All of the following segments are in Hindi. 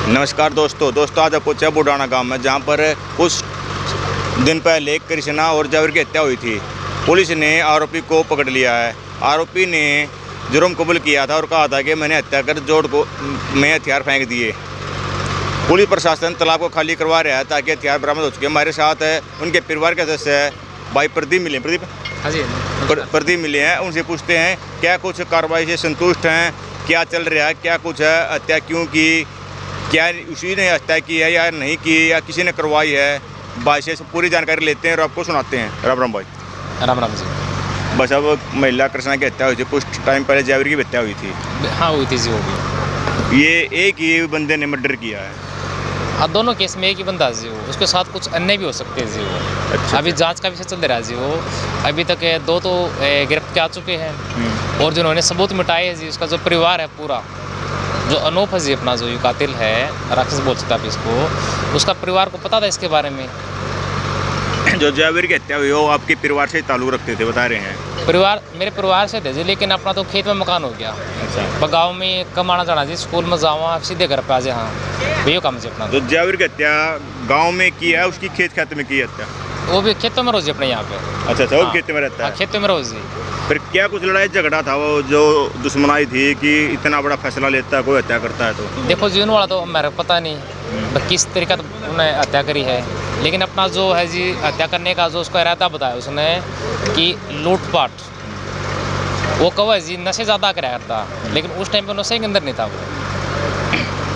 नमस्कार दोस्तों आज पहुंचा बुडाना गांव में, जहां पर कुछ दिन पहले कृष्णा और जावेर की हत्या हुई थी। पुलिस ने आरोपी को पकड़ लिया है। आरोपी ने जुर्म कबूल किया था और कहा था कि मैंने हत्या कर जोड़ को में हथियार फेंक दिए। पुलिस प्रशासन तालाब को खाली करवा रहा है ताकि हथियार बरामद हो सके। हमारे साथ है उनके परिवार के सदस्य भाई प्रदीप मिले। प्रदीप मिले हैं, उनसे पूछते हैं क्या कुछ कार्रवाई से संतुष्ट हैं, क्या चल रहा है, क्या कुछ है, हत्या क्यों की, क्या उसी ने हत्या की है या नहीं की, या किसी ने करवाई है। भाई से पूरी जानकारी लेते हैं और आपको सुनाते हैं। राम राम भाई। राम राम जी। बस अब महिला कृष्णा की हत्या हुई थी, कुछ टाइम पहले जावेर की हत्या हुई थी। हाँ हुई थी जी, वो भी। ये एक ही बंदे ने मर्डर किया है। हाँ, दोनों केस में एक ही बंदा जी वो, उसके साथ कुछ अन्य भी हो सकते हैं जी वो। अच्छा, अभी जांच का विषय चल रहा है जी वो। अभी तक दो तो गिरफ्तार आ चुके हैं और जिन्होंने सबूत मिटाए हैं जी, उसका जो परिवार है पूरा, जो अनूप है जी अपना, जो ये कातिल है, राक्षस बोल सकता है इसको, उसका परिवार को पता था इसके बारे में। जो जावेर की हत्या हुई वो आपके परिवार से ताल्लुक रखते थे, बता रहे हैं। परिवार मेरे परिवार से थे जी, लेकिन अपना तो खेत में मकान हो गया। अच्छा, गाँव में कमाना जाना जी, स्कूल में जावा सीधे घर पे आ जाए। हाँ भैया काम जी अपना। तो जावेर की हत्या गाँव में की है, उसकी खेत में की हत्या। वो भी खेतों में रोज अपने यहाँ पे। अच्छा, वो हाँ, खेत में रहता है। खेतों में रोज जी। फिर क्या कुछ लड़ाई झगड़ा था, वो जो दुश्मनाई थी कि इतना बड़ा फैसला लेता है कोई हत्या करता है तो? देखो जीवन वाला तो मेरे को पता नहीं किस तरीका उन्होंने हत्या करी है, लेकिन अपना जो है जी हत्या करने का जो उसका इरादा बताया उसने कि लूटपाट, वो कहो है जी नशे ज़्यादा कराया करता, लेकिन उस टाइम पे नशे के अंदर नहीं था वो।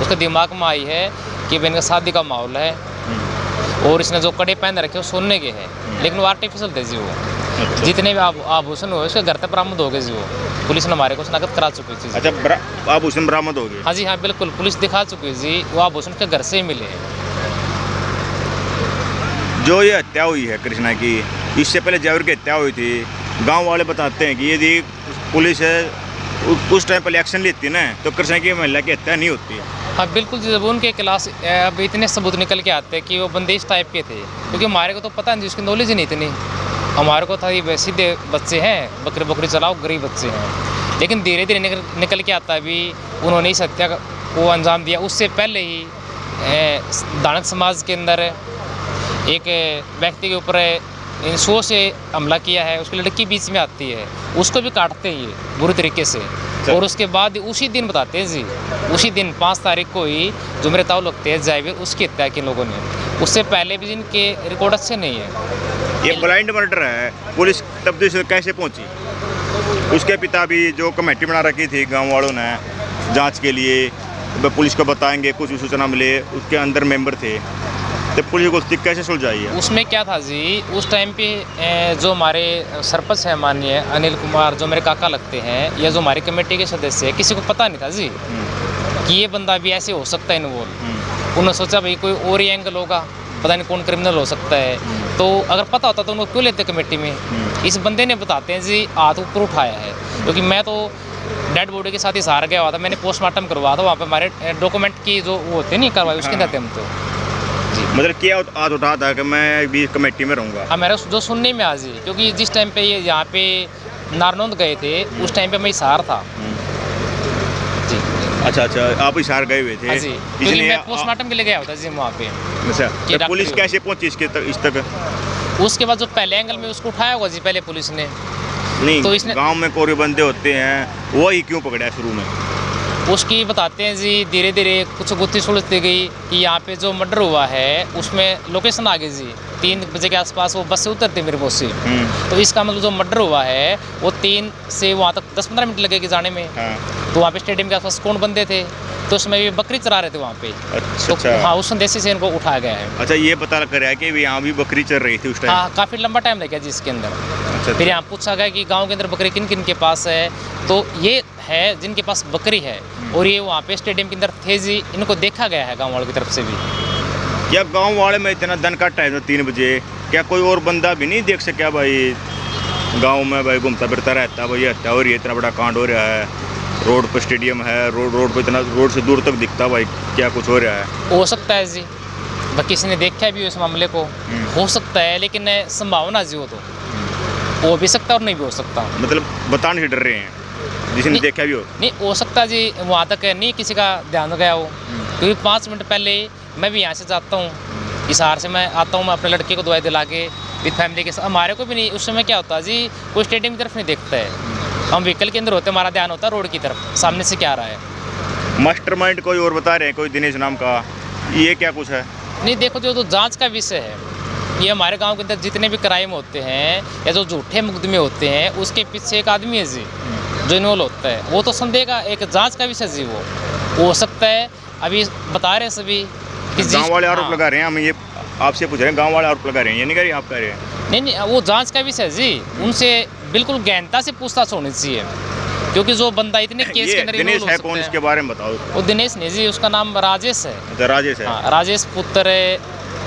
उसके दिमाग में आई है कि इनका शादी का माहौल है और इसने जो कड़े पहन रखे वो सोने के हैं, लेकिन वो आर्टिफिशियल थे जी वो। अच्छा। जितने भी आभूषण हुए उसके घर तक बरामद हो गए जी वो। पुलिस ने हमारे को नकद करा चुकी थी। अच्छा, आभूषण बरामद हो गए? हाँ जी, हाँ बिल्कुल, पुलिस दिखा चुकी है जी, वो आभूषण के घर से ही मिले हैं। जो ये हत्या हुई है कृष्णा की, इससे पहले जावेर की हत्या हुई थी। गांव वाले बताते हैं कि यदि पुलिस उस टाइम पर एक्शन लेती है ना, तो कृष्णा की महिला की हत्या नहीं होती है। हाँ बिल्कुल जी, जब उनके क्लास अब इतने सबूत निकल के आते हैं कि वो बंदे इस टाइप के थे, क्योंकि हमारे को तो पता नहीं, उसकी नॉलेज ही नहीं इतनी। हमारे को था ये सीधे बच्चे हैं, बकरी बकरी चलाओ, गरीब बच्चे हैं। लेकिन धीरे धीरे निकल के आता भी उन्होंने इस हत्या को अंजाम दिया। उससे पहले ही दानक समाज के अंदर एक व्यक्ति के ऊपर इंसुओं से हमला किया है। उसकी लड़की बीच में आती है, उसको भी काटते हैं ये बुरी तरीके से। और उसके बाद उसी दिन बताते हैं जी, उसी दिन 5 तारीख को ही जो मेरे ताऊ लगते हैं जावेर, उसकी हत्या की लोगों ने। उससे पहले भी जिनके रिकॉर्ड अच्छे नहीं है। ये ब्लाइंड मर्डर है। पुलिस तब्दील से कैसे पहुंची? उसके पिता भी जो कमेटी बना रखी थी गांव वालों ने जांच के लिए, पुलिस को बताएंगे, कुछ भी सूचना मिले, उसके अंदर मेंबर थे, तो पुलिस को कैसे सुलझाई है? उसमें क्या था जी, उस टाइम पे जो हमारे सरपंच हैं माननीय अनिल कुमार, जो मेरे काका लगते हैं, या जो हमारी कमेटी के सदस्य हैं, किसी को पता नहीं था जी कि ये बंदा भी ऐसे हो सकता है इन्वॉल्व। उन्होंने सोचा भाई कोई और ही एंगल होगा, पता नहीं कौन क्रिमिनल हो सकता है, तो अगर पता होता तो उनको क्यों लेते कमेटी में। इस बंदे ने बताते हैं जी हाथ ऊपर उठाया है, क्योंकि मैं तो डेड बॉडी के साथ ही सहारा गया हुआ था। मैंने पोस्टमार्टम करवाया था वहाँ पे, हमारे डॉक्यूमेंट की जो वो होते नहीं करवाई, उसके अंदर हम तो जी। मतलब क्या हाथ उठा था कि मैं भी कमेटी में रहूँगा? हाँ, मेरा जो सुनने में आज, क्योंकि जिस टाइम पे ये यहाँ पे नारनौंद गए थे, उस टाइम पे मैं हिसार था जी। अच्छा, आप हिसार गए हुए थे? हाँ जी, क्योंकि मैं पोस्टमार्टम के लिए गया होता जी वहाँ पे। अच्छा, तो पुलिस कैसे पहुंची इस तक? उसके बाद जो पहले एंगल में उसको उठाया होगा जी पहले पुलिस ने। नहीं, तो इसने गांव में कोरे बंदे होते हैं, वही क्यों पकड़ा शुरू में? उसकी बताते हैं जी, धीरे धीरे कुछ गुत्थी सुलझती गई कि यहाँ पे जो मर्डर हुआ है उसमें लोकेशन आ गई जी। 3 बजे के आसपास वो बस से उतरते मेरे बॉस से। तो इसका मतलब जो मर्डर हुआ है वो 3 से वहाँ तक 10-15 मिनट लगेगी जाने में। हाँ। तो वहाँ पे स्टेडियम के आसपास कौन बंदे थे, तो उसमें भी बकरी चरा रहे थे वहाँ पे। अच्छा, तो हाँ, उस संदेश से इनको उठाया गया है। अच्छा, ये पता लग रहा है कि यहाँ भी बकरी चल रही थी उस टाइम? हाँ, काफ़ी लंबा टाइम लग गया जी इसके अंदर। अच्छा, फिर यहाँ पूछा गया कि गांव के अंदर बकरी किन किन के पास है, तो ये है जिनके पास बकरी है, और ये वहाँ पे स्टेडियम के अंदर थे जी। इनको देखा गया है गांव वालों की तरफ से भी। क्या गांव वाले में इतना दिन का टाइम था 3 बजे, क्या कोई और बंदा भी नहीं देख सका भाई गांव में, भाई घूमता फिरता रहता, भाई हत्या हो रही है, इतना बड़ा कांड हो रहा है, रोड पर स्टेडियम है, रोड पर इतना, रोड से दूर तक दिखता, भाई क्या कुछ हो रहा है? हो सकता है जी, किसी ने देखा भी हो इस मामले को, हो सकता है, लेकिन संभावना जी वो तो हो भी सकता और नहीं भी हो सकता। मतलब बताने से डर रहे हैं जिसने देखा भी हो? नहीं हो सकता जी, वहाँ तक नहीं किसी का ध्यान गया हो, क्योंकि 5 मिनट पहले मैं भी यहाँ से जाता हूँ, हिसार से मैं आता हूँ, मैं अपने लड़के को दवाई दिला के विद फैमिली के साथ। हमारे को भी नहीं उस समय क्या होता है जी, कोई स्टेडियम की तरफ नहीं देखता है, हम व्हीकल के अंदर होते हैं, हमारा ध्यान होता है रोड की तरफ, सामने से क्या आ रहा है। मास्टरमाइंड कोई और बता रहे हैं, कोई दिनेश नाम का, ये क्या कुछ है? नहीं देखो, जो तो जांच का विषय है, ये हमारे गांव के अंदर जितने भी क्राइम होते हैं या जो झूठे मुकदमे होते हैं, उसके पीछे एक आदमी है जी जो इन्वॉल्व होता है। वो तो संदेह का एक जांच का विषय जी, वो हो सकता है। अभी बता रहे हैं सभी कि गाँव वाले आरोप लगा रहे हैं, हम ये आपसे पूछ रहे हैं, गाँव वाले आरोप लगा रहे हैं, ये नहीं कह रहे, आप कह रहे हैं? नहीं, वो जांच का विषय है जी, उनसे बिल्कुल गहनता से पूछताछ होनी चाहिए, क्योंकि जो बंदा इतने केस के अंदर दिनेश है कौन, इसके बारे में बताओ। वो दिनेश नहीं जी, उसका नाम राजेश है। अच्छा, राजेश है। हाँ, राजेश पुत्र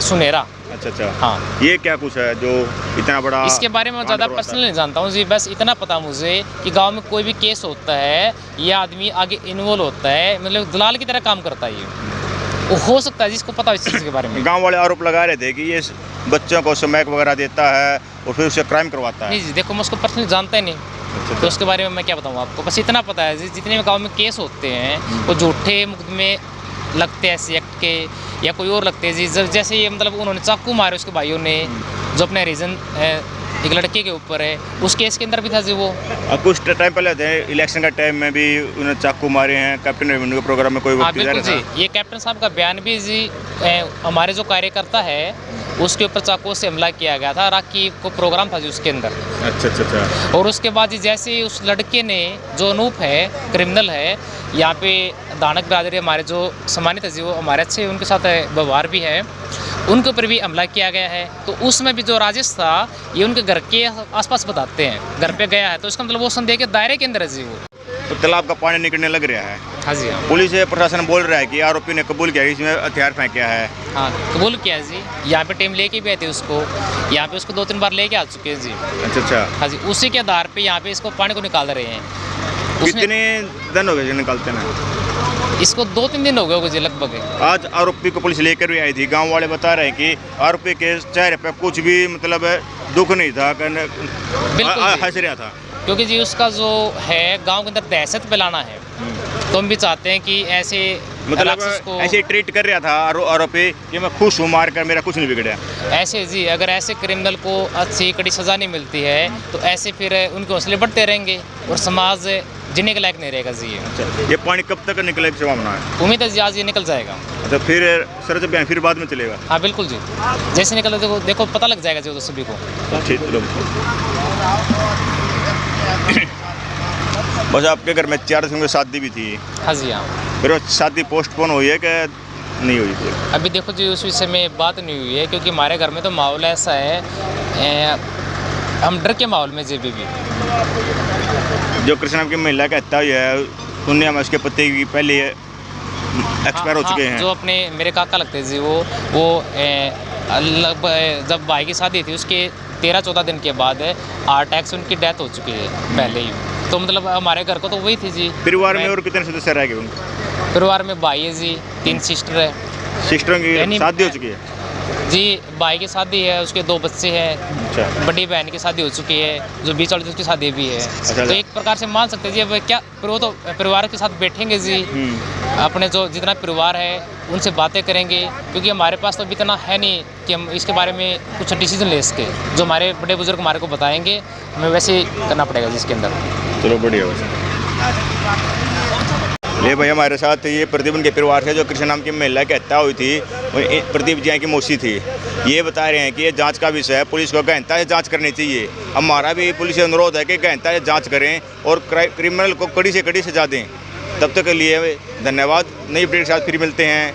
सुनेरा। अच्छा। हाँ, ये क्या कुछ है जो इतना बड़ा? इसके बारे में ज़्यादा पर्सनल नहीं जानता हूँ जी, बस इतना पता मुझे कि गांव में कोई भी केस होता है, ये आदमी आगे इन्वॉल्व होता है, मतलब दलाल की तरह काम करता है ये। वो हो सकता है जिसको पता इस चीज़ के बारे में। गांव वाले आरोप लगा रहे थे कि ये बच्चों को स्मैक वगैरह देता है और फिर उससे क्राइम करवाता है। नहीं जी, देखो मैं उसको पर्सनली जानता ही नहीं। अच्छा। तो उसके बारे में मैं क्या बताऊँ आपको, बस इतना पता है जी, जितने भी गाँव में केस होते हैं वो झूठे मुकदमे लगते हैं ऐसे एक्ट के या कोई और लगते हैं जी। जब जैसे ये मतलब उन्होंने चाकू मारे उसके भाइयों ने, जो अपने रीज़न एक लड़के के ऊपर है, उस केस के अंदर भी था जी वो। कुछ टाइम पहले थे इलेक्शन का टाइम में भी उन्होंने चाकू मारे हैं, कैप्टन रेवेन्यू के प्रोग्राम में कोई हाँ व्यक्ति जा बिल्कुल रहा जी, था। ये कैप्टन साहब का बयान भी जी, हमारे जो कार्यकर्ता है उसके ऊपर चाकू से हमला किया गया था, राखी को प्रोग्राम था जी उसके अंदर। अच्छा। और उसके बाद जी जैसे ही उस लड़के ने, जो अनूप है, क्रिमिनल है, यहाँ पे दानक बिरादरी हमारे जो सम्मानित है जी, वो हमारे अच्छे उनके साथ व्यवहार भी है, उनके ऊपर भी हमला किया गया है। तो उसमें भी जो राजेश था, ये उनके घर के आसपास बताते हैं, घर पे गया है, तो इसका मतलब वो संदेह के दायरे के अंदर है जी वो। तो तालाब का पानी निकलने लग रहा है। हाँ जी, हाँ पुलिस प्रशासन बोल रहा है कि आरोपी ने कबूल किया इसमें हथियार फेंका है। हाँ, कबूल किया जी, यहाँ पे टीम लेके भी आए थे उसको, यहाँ पे उसको 2-3 बार लेके आ चुके हैं जी। अच्छा। हाँ जी, उसी के आधार पे यहाँ पे इसको पानी को निकाल रहे हैं। कितने दिन हो गए जो निकालते ना? इसको 2-3 दिन हो गए होंगे जी लगभग। आज आरोपी को पुलिस लेकर भी आई थी। गांव वाले बता रहे हैं कि आरोपी के चेहरे पे कुछ भी मतलब दुख नहीं था, हंस रहा था। क्योंकि जी उसका जो है गांव के अंदर दहशत फैलाना है, तो हम भी चाहते हैं कि ऐसे मतलब को ऐसे ट्रीट कर रहा था आरोपी कि मैं खुश हूँ, मार कर मेरा कुछ नहीं बिगड़ा। ऐसे जी, अगर ऐसे क्रिमिनल को अच्छी कड़ी सज़ा नहीं मिलती है तो ऐसे फिर उनके हौसले बढ़ते रहेंगे और समाज जीने के लायक नहीं रहेगा जी। अच्छा, ये पानी कब तक निकले की संभावना है? उम्मीद है जी आज ये निकल जाएगा। अच्छा, फिर सर्च अभियान फिर बाद में चलेगा? हाँ बिल्कुल जी, जैसे निकल देखो पता लग जाएगा जी वो तो सभी को। ठीक, चलो। बस आपके घर में 4 दिन में शादी भी थी? हाँ जी, हाँ। फिर वो शादी पोस्टपोन हुई है कि नहीं हुई थी? अभी देखो जी उस विषय में बात नहीं हुई है, क्योंकि हमारे घर में तो माहौल ऐसा है, हम डर के माहौल में जी भी। जो कृष्ण नाम की महिला की हत्या हुई है, सुनने में उसके पति की पहले एक्सपायर हो चुके हैं। जो अपने मेरे काका लगते हैं जी, वो लगभग जब भाई की शादी थी उसके 13-14 दिन के बाद हार्ट अटैक से उनकी डेथ हो चुकी है पहले ही। तो मतलब हमारे घर को तो वही थी जी। परिवार में और कितने सदस्य रह गए उनके? परिवार में भाई है जी, 3 सिस्टर है। सिस्टरों की शादी हो चुकी है जी, भाई की शादी है, उसके 2 बच्चे हैं। अच्छा। बड़ी बहन की शादी हो चुकी है, जो बीच वाली उसकी शादी भी है। अच्छा। तो एक प्रकार से मान सकते हैं जी, अब क्या वो तो परिवार के साथ बैठेंगे जी, अपने जो जितना परिवार है उनसे बातें करेंगे, क्योंकि हमारे पास तो अभी इतना है नहीं कि हम इसके बारे में कुछ डिसीजन ले सके। जो हमारे बड़े बुजुर्ग हमारे को बताएंगे, हमें वैसे ही करना पड़ेगा जिसके अंदर। चलो बढ़िया। वैसे ले भाई, हमारे साथ ये प्रदीप के परिवार से जो कृष्ण नाम की महिला की हत्या हुई थी, प्रदीप जी की मौसी थी। ये बता रहे हैं कि ये जांच का विषय है, पुलिस को गहनता से जांच करनी चाहिए। हमारा भी पुलिस से अनुरोध है कि गहनता से जांच करें और क्रिमिनल को कड़ी से कड़ी सजा दें। तब तक के लिए धन्यवाद। नई अपडेट के साथ फिर मिलते हैं।